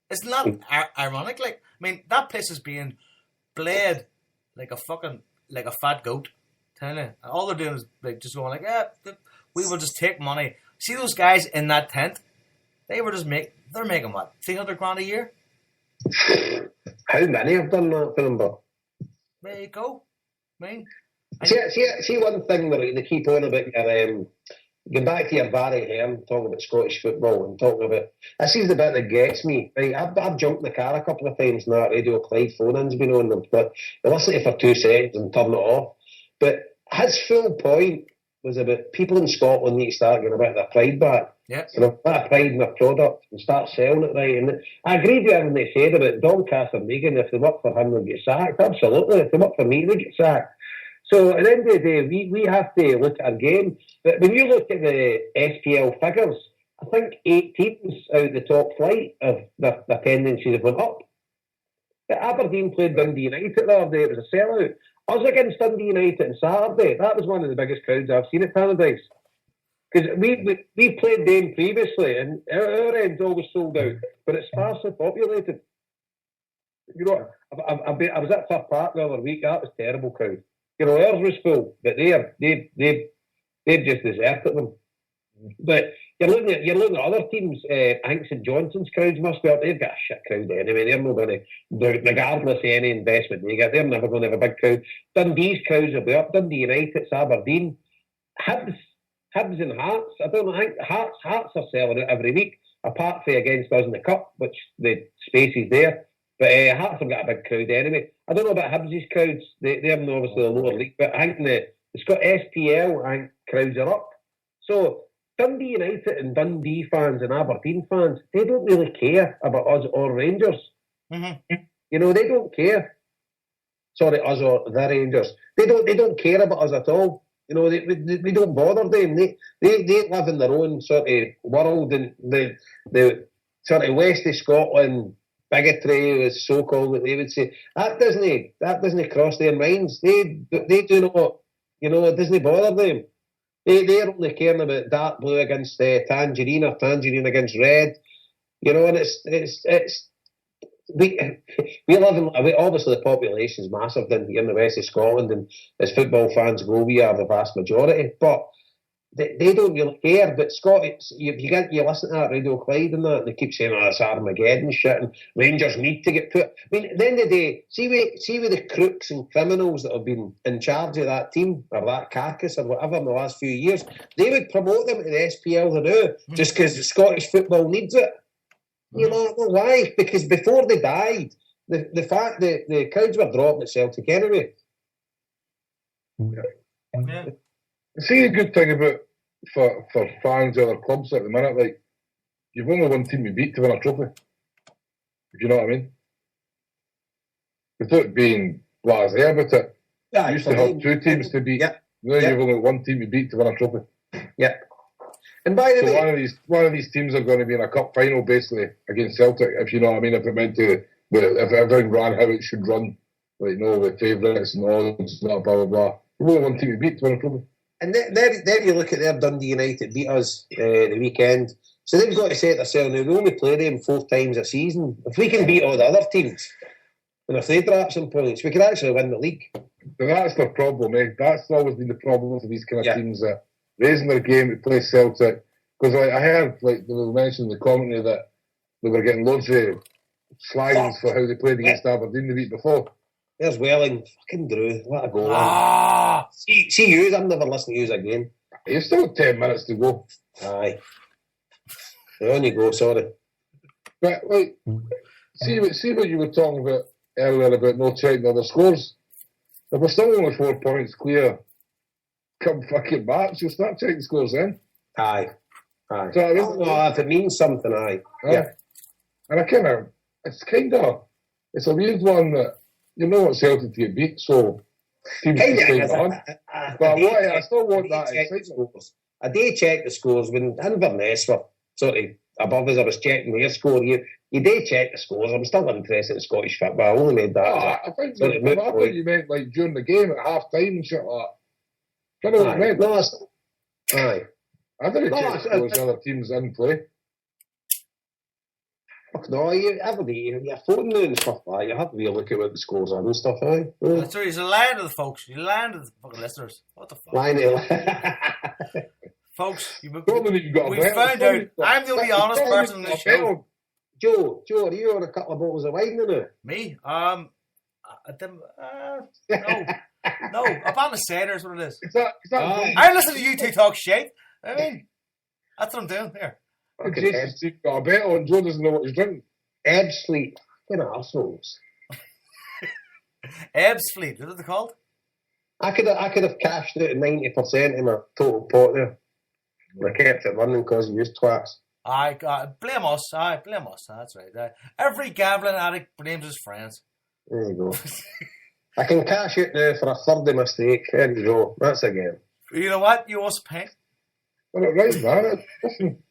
Isn't that ironic? Like, I mean, that place is being bled like a fat goat. Telling you, all they're doing is like just going like, we will just take money. See those guys in that tent? They're making what, $300,000 a year? How many have done that for them? But there you go. I mean, see one thing where they keep on about your going back to your Barry Hearn talking about Scottish football and talking about this is the bit that gets me. Right, I've jumped in the car a couple of times now. Radio Clyde phone-in's been on them, but I listen to it for 2 seconds and turn it off. But his full point was about people in Scotland need to start getting a bit of their pride back. Yeah. You know, a bit of pride in their product and start selling it right. And I agreed with everything they said about Doncaster Megan. If they work for him, they'll get sacked. Absolutely. If they work for me, they get sacked. So at the end of the day, we have to look at our game. But when you look at the SPL figures, I think 8 teams out of the top flight of their tendencies have went up. But Aberdeen played Dundee United the other day. It was a sellout. Us against Dundee United on Saturday, that was one of the biggest crowds I've seen at Tannadice. Because we played them previously, and our end's always sold out, but it's sparsely populated. You know, I was at Fir Park the other week. That was a terrible crowd. You know, ours was full, but they've just deserted them. But you're looking at other teams. I think St Johnson's crowds must be up. They've got a shit crowd anyway. They're not going to, regardless of any investment they get, they're never going to have a big crowd. Dundee's crowds will be up. Dundee United, Aberdeen, Hibs and Hearts. I don't know. I think Hearts are selling it every week, apart from against us in the cup, which the space is there. But Hearts have got a big crowd anyway. I don't know about Hibs' crowds. They're obviously the lower league, but I think it's got SPL. I think crowds are up. So Dundee United and Dundee fans and Aberdeen fans, they don't really care about us or Rangers. Mm-hmm. You know, they don't care. Sorry, us or the Rangers. They don't care about us at all. You know, we don't bother them. They live in their own sort of world, and the sort of west of Scotland bigotry is so called that they would say that doesn't cross their minds. They do not, you know, it doesn't bother them. They're only caring about dark blue against tangerine or tangerine against red, you know. And it's we live in, obviously the population is massive down here in the west of Scotland, and as football fans go, we are the vast majority. But they don't really care. But Scottish, you listen to that Radio Clyde and that, and they keep saying, "Oh, it's Armageddon shit," and Rangers need to get put. I mean, at the end of the day, see with the crooks and criminals that have been in charge of that team or that carcass or whatever in the last few years, they would promote them to the SPL they do just because Scottish football needs it. You know why? Because before they died, the fact that the crowds were dropping at Celtic anyway. Yeah. See, a good thing about for fans of other clubs at the minute, like, you've only one team you beat to win a trophy. If you know what I mean? Without being blasé about it, you used to have 2 teams to beat. Yep. Now you've only one team you beat to win a trophy. Yeah. And by the way, one of these teams are going to be in a cup final basically against Celtic. If you know what I mean, if it meant to, if everything ran how it should run, like with favourites and all and blah blah blah. You've only one team you beat to win a trophy. And there you look at their Dundee United beat us the weekend. So they've got to say to themselves, now we only play them 4 times a season. If we can beat all the other teams, and if they drop some points, we could actually win the league. But that's the problem, eh? That's always been the problem for these kind of teams, that raising their game to play Celtic. Because I heard, like, they were mentioning in the commentary that they were getting loads of slags for how they played against Aberdeen the week before. There's Welling. Fucking Drew. What a goal. See you. I'm never listening to you again. You've still got 10 minutes to go. Aye. On you go, sorry. But, like, see what you were talking about earlier about not checking other scores. If we're still only 4 points clear, come fucking March, you'll start checking scores then. Aye. So, I mean, if it means something, aye. Yeah. And it's a weird one that, you know what Celtic to get beat, so teams can stay behind. But I still want that excitement. A day check the scores when Inverness were sort of above us. I was checking their score. You day check the scores. I'm still interested in Scottish football. I only made that. I think you meant like during the game at half time and shit like that. What you meant? No, aye. I didn't check scores other teams in play. Fuck no, every day, your phone now and stuff like that, you have to be a look at what the scores are and stuff, aye. That's right, he's lying to the folks. You're lying to the fucking listeners. What the fuck? Folks, we found out I'm the only honest person in this show. Joe, are you on a couple of bottles of wine now? Me? I didn't, no, a bottle of cider is what it is. I listen to you two talk shit. I mean, that's what I'm doing here. Jesus, you've got a bet on. Joe doesn't know what he's drinking. Ebbs Fleet. What arseholes. Ebbs Fleet, is it called? I could have cashed out 90% in my total pot there. I kept it running because you used twats. Blame us. Blame us. That's right. Every gambling addict blames his friends. There you go. I can cash it now for a third mistake. There you go. That's a game. You know what? You also pay. Well, right, man. Listen,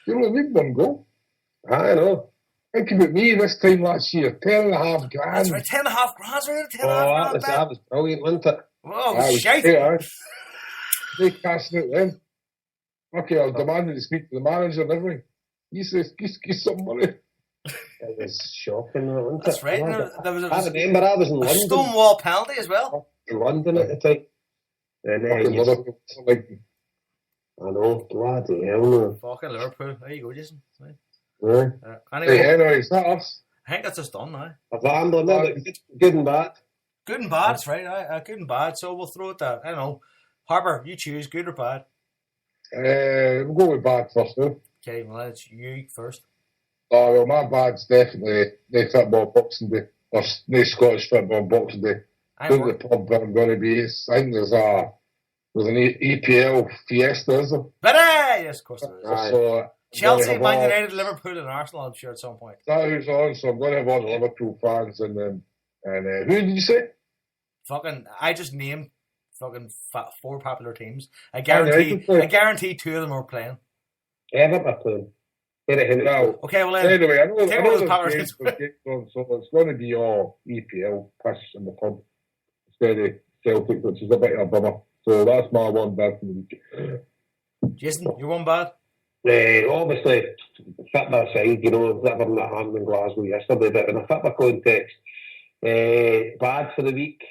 you only need one goal. I know. Think about me this time last year. 10.5 grand. That's right. 10.5 grand. That was brilliant, wasn't it? Oh, shite. They cashed it then. Okay, I was demanding to speak to the manager and everything. He says, give some money. It was shocking, wasn't it? That's right. I remember I was in London. Stonewall penalty as well. In London at the time. And I know, bloody hell, no. Fucking Liverpool. There you go, Jason. Yeah. Anyway, is that us? I think that's just done now. A rambling, good and bad. Good and bad, that's right. Good and bad. So we'll throw it down. I don't know. Harper, you choose good or bad. We'll go with bad first, though. Okay, well, it's you first. Oh, well, my bad's definitely the football Boxing Day. Or the Scottish football Boxing Day. Go to the pub where I'm going to be. I think there's an EPL fiesta, is there? But yes, of course there is. So, Chelsea, Man United, Liverpool, and Arsenal, I'm sure, at some point. That who's on, so I'm going to have all the Liverpool fans. And who did you say? I just named 4 popular teams. I guarantee 2 of them are playing. Everton are playing. Okay, well then. Anyway, I know the games on, so it's going to be all EPL piss in the pub instead of Celtic, which is a bit of a bummer. So that's my one bad for the week. Jason, your one bad? Obviously, football side, everything that happened in Glasgow yesterday, but in a football context, bad for the week.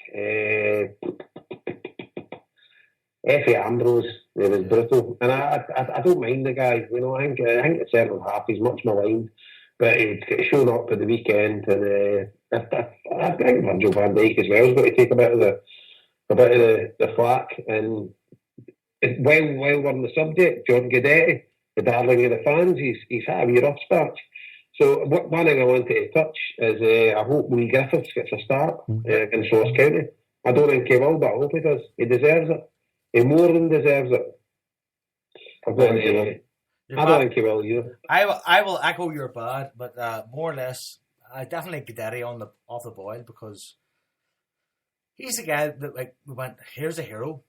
Effie Ambrose, it was brutal, and I don't mind the guy. I think at second half he's much maligned, but he's shown up at the weekend, and I think Virgil van Dijk as well has got to take a bit of the flack. And while we're on the subject, John Guidetti, the darling of the fans, he's had a wee rough start. So one thing I wanted to touch is I hope Lee Griffiths gets a start against Ross County. I don't think he will, but I hope he does. He deserves it. He more than deserves it. I don't think he will either. I will echo your bad, but more or less, I definitely Guidetti off the boil, because he's the guy that we went, here's a hero,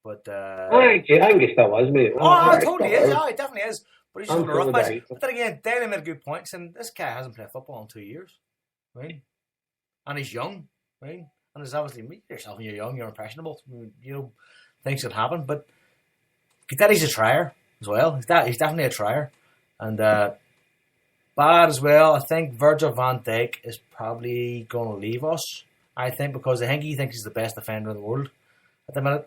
but I think he still is, mate. Totally is. Yeah, he definitely is. But he's just a rough patch. But then again, Danny made good points, and this guy hasn't played football in 2 years, right? And he's young, right? And it's obviously yourself when you're young, you're impressionable. Things can happen, but Guidetti's a trier as well. He's definitely a trier, and bad as well. I think Virgil van Dijk is probably going to leave us. I think because he thinks he's the best defender in the world at the minute.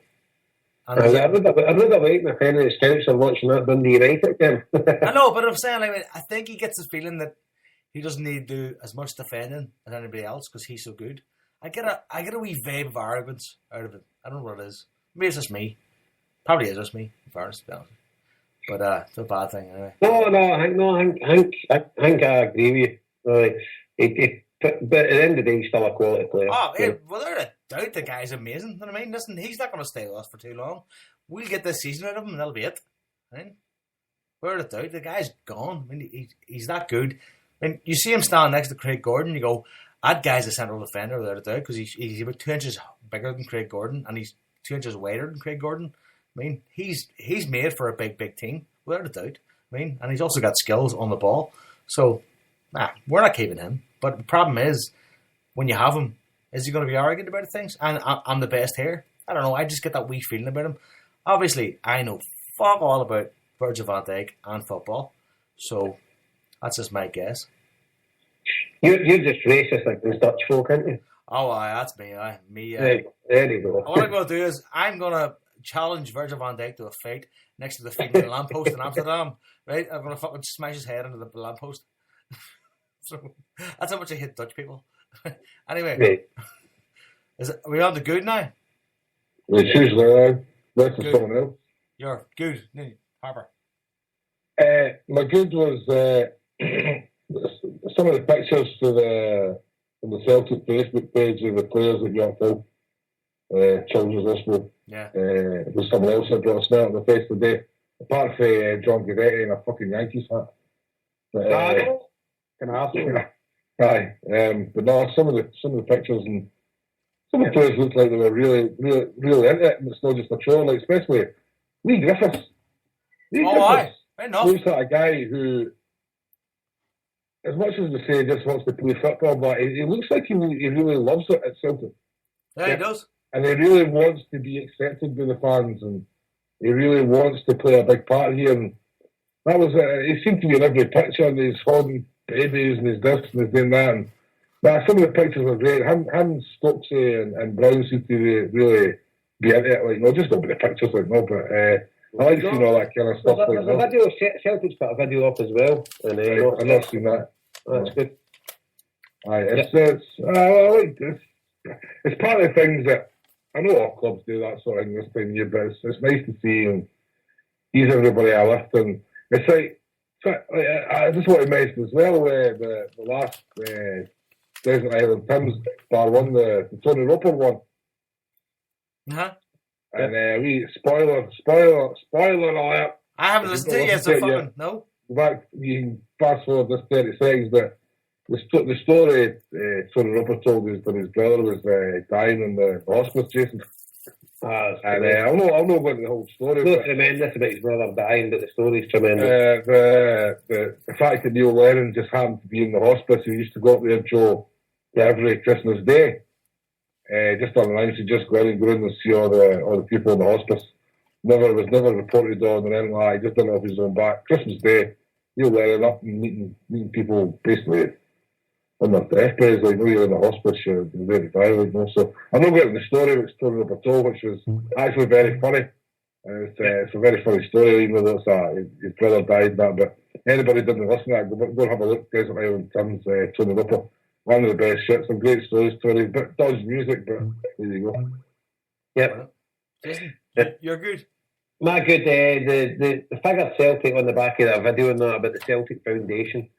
And I would have liked my pen and scouts are watching that Dundee United game. I know, but I'm saying, I think he gets the feeling that he doesn't need to do as much defending as anybody else because he's so good. I get a wee vibe of arrogance out of it. I don't know what it is. Maybe it's just me. Probably is just me, in fairness, to be honest. But it's a bad thing anyway. I think I agree with you. But at the end of the day, he's still a quality player. Without a doubt, the guy's amazing. You know what I mean? Listen, he's not going to stay with us for too long. We'll get this season out of him, and that'll be it. Right? Without a doubt, the guy's gone. I mean, he's that good. I mean, you see him stand next to Craig Gordon, you go, that guy's a central defender without a doubt, because he's about 2 inches bigger than Craig Gordon, and he's 2 inches wider than Craig Gordon. I mean, he's made for a big team, without a doubt. I mean, and he's also got skills on the ball. So, we're not keeping him. But the problem is, when you have him, is he going to be arrogant about things? And I'm the best here. I don't know. I just get that wee feeling about him. Obviously, I know fuck all about Virgil van Dijk and football. So, That's just my guess. You're just racist like those Dutch folk, aren't you? Oh, aye, that's me. Aye, me. There you go. What I'm going to do is I'm going to challenge Virgil van Dijk to a fight next to the female lamppost in Amsterdam. Right? I'm going to fucking smash his head into the lamppost. So that's how much I hate Dutch people. Anyway, are we on to good now? It's usually less than someone else. You're good, Harper. My good was some of the pictures on the Celtic Facebook page of the players at Yorkville Children's Hospital. Yeah. It was someone else that brought a smile on the face today. Apart from John Guidetti in a fucking Yankees hat. Aye. But no, some of the pictures and some of the players looked like they were really, really, really into it, and it's not just a troll, like especially Lee Griffiths. Aye. Enough. Looks like a guy who, as much as they say he just wants to play football, but he looks like he really loves it at Celtic. Yeah, he does. And he really wants to be accepted by the fans, and he really wants to play a big part here. And that was he seemed to be in every picture, and he's holding babies, and he's this, and he's doing that. And some of the pictures are great. Him Stokesy and Brown seem to really be into it. Like, no, just don't be the pictures, like, no, but I like seeing all that kind of stuff. There's a video, Celtic's put a video up as well. And I've not seen that. That's good. Aye, it's part of the things that I know all clubs do that sort of thing this time of year, but it's nice to see and ease everybody a lift. And it's like, I just want to mention as well the last Desert Island Tims bar one, the Tony Roper one. Uh-huh. And we spoiler alert. I haven't listened to it yet, so fucking no. Back, you can fast forward this 30 seconds, but the story Tony Roper told us that his brother was dying in the hospice, Jason. And I'll not go into the whole story. It's not tremendous about his brother dying, but the story's tremendous. The fact that Neil Lennon just happened to be in the hospice, he used to go up there, Joe, every Christmas Day. Just unannounced, he'd just go in and see all the people in the hospice. Was never reported on or anything like that. He just done it off his own back. Christmas Day, Neil Lennon up and meeting people basically on their deathbeds, like, you're in the hospice, you're very violent, so I'm not getting the story which Tony Roper told, which was actually very funny. It's a very funny story, even though it's his brother died, but anybody didn't listen to that, go and have a look. Desert Island Tims, Tony Roper, one of the best shit, some great stories, Tony, but dodgy music, but there you go. Yep. Jason, you're good. My good, the figure Celtic on the back of that video and that about the Celtic Foundation,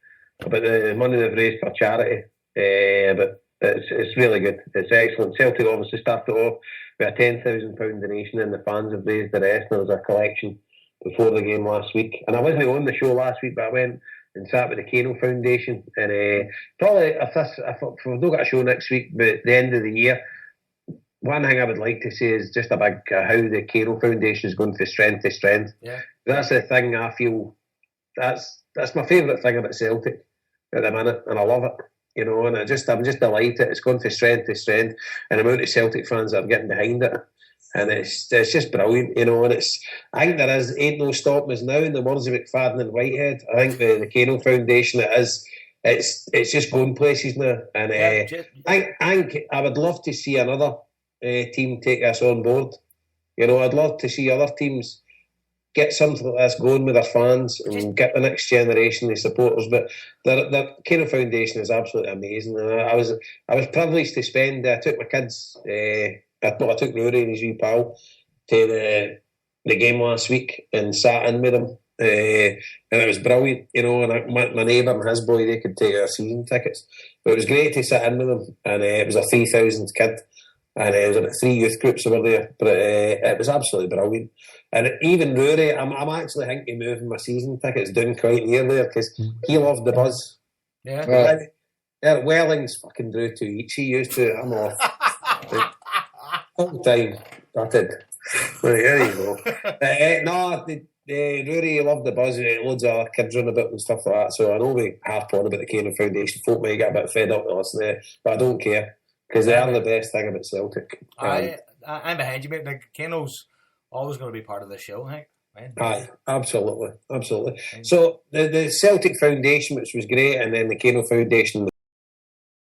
about the money they've raised for charity, but it's really good. It's excellent. Celtic obviously started off with a £10,000 donation, and the fans have raised the rest. There was a collection before the game last week, and I wasn't on the show last week, but I went and sat with the Kano Foundation, and probably if we've not got a show next week, but at the end of the year, one thing I would like to say is just about how the Kano Foundation is going from strength to strength. Yeah. That's the thing I feel. That's my favourite thing about Celtic at the minute, and I love it. And I'm just delighted. It's gone from strength to strength, and the amount of Celtic fans that are getting behind it, and it's just brilliant. And I think there ain't no stopping us now. In the words of McFadden and Whitehead, I think the Kano Foundation it's just going places now, and I would love to see another team take us on board. I'd love to see other teams get something like this going with their fans and get the next generation of supporters. But the Kano Foundation is absolutely amazing. And I was privileged to spend. I took my kids. I took Rory and his wee pal to the game last week and sat in with them. And it was brilliant, and my neighbour and his boy, they could take our season tickets. But it was great to sit in with them, and it was a 3,000 kid. And it was about 3 youth groups over there, but it was absolutely brilliant. And even Rory, I'm actually thinking moving my season tickets down quite near there because he loved the buzz. Yeah. Welling's fucking drew 2 each. He used to. I'm off. All time. That did. Right, there you go. Rory loved the buzz. Loads of other kids run about and stuff like that. So I know we harp on about the Kano Foundation. Folk may get a bit fed up to listen to it, but I don't care. Because they are the best thing about Celtic. I'm behind you, mate. Like, Kano's always going to be part of the show, I think. Aye, absolutely. So the Celtic Foundation, which was great, and then the Kano Foundation